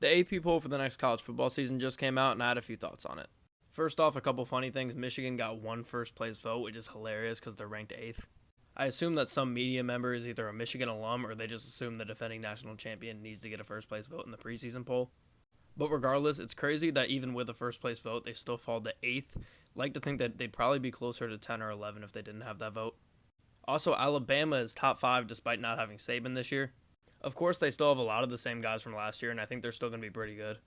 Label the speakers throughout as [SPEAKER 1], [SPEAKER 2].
[SPEAKER 1] The AP poll for the next college football season just came out, and I had a few thoughts on it. First off, a couple funny things. Michigan got one first place vote, which is hilarious because they're ranked 8th. I assume that some media member is either a Michigan alum or they just assume the defending national champion needs to get a first place vote in the preseason poll. But regardless, it's crazy that even with a first place vote, they still fall to 8th. Like to think that they'd probably be closer to 10 or 11 if they didn't have that vote. Also, Alabama is top 5 despite not having Saban this year. Of course, they still have a lot of the same guys from last year, and I think they're still going to be pretty good.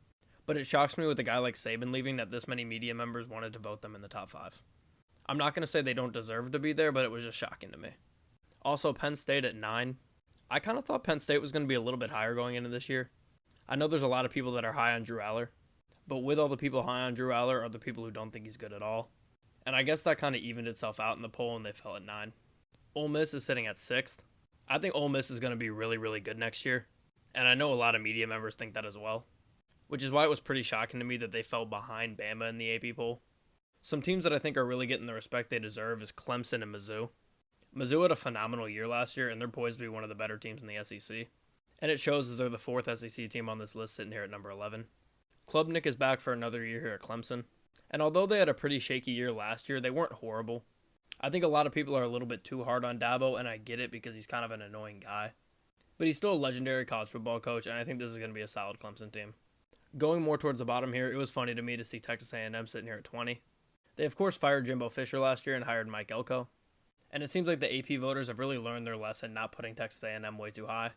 [SPEAKER 1] But it shocks me with a guy like Saban leaving that this many media members wanted to vote them in the top 5. I'm not going to say they don't deserve to be there, but it was just shocking to me. Also, Penn State at 9. I kind of thought Penn State was going to be a little bit higher going into this year. I know there's a lot of people that are high on Drew Aller, but with all the people high on Drew Aller are the people who don't think he's good at all. And I guess that kind of evened itself out in the poll and they fell at 9. Ole Miss is sitting at 6th. I think Ole Miss is going to be really, really good next year. And I know a lot of media members think that as well. Which is why it was pretty shocking to me that they fell behind Bama in the AP poll. Some teams that I think are really getting the respect they deserve is Clemson and Mizzou. Mizzou had a phenomenal year last year, and they're poised to be one of the better teams in the SEC. And it shows as they're the 4th SEC team on this list sitting here at number 11. Klubnik is back for another year here at Clemson. And although they had a pretty shaky year last year, they weren't horrible. I think a lot of people are a little bit too hard on Dabo, and I get it because he's kind of an annoying guy. But he's still a legendary college football coach, and I think this is going to be a solid Clemson team. Going more towards the bottom here, it was funny to me to see Texas A&M sitting here at 20. They of course fired Jimbo Fisher last year and hired Mike Elko. And it seems like the AP voters have really learned their lesson not putting Texas A&M way too high.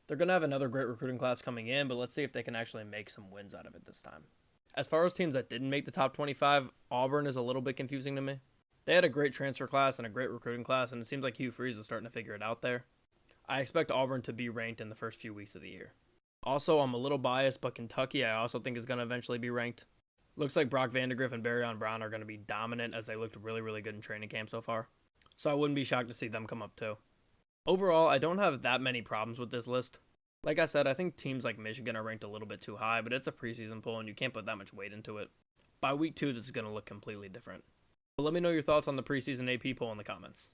[SPEAKER 1] They're going to have another great recruiting class coming in, but let's see if they can actually make some wins out of it this time. As far as teams that didn't make the top 25, Auburn is a little bit confusing to me. They had a great transfer class and a great recruiting class, and it seems like Hugh Freeze is starting to figure it out there. I expect Auburn to be ranked in the first few weeks of the year. Also, I'm a little biased, but Kentucky I also think is going to eventually be ranked. Looks like Brock Vandagriff and Barryon Brown are going to be dominant as they looked really, really good in training camp so far. So I wouldn't be shocked to see them come up too. Overall, I don't have that many problems with this list. Like I said, I think teams like Michigan are ranked a little bit too high, but it's a preseason poll and you can't put that much weight into it. By week 2, this is going to look completely different. But let me know your thoughts on the preseason AP poll in the comments.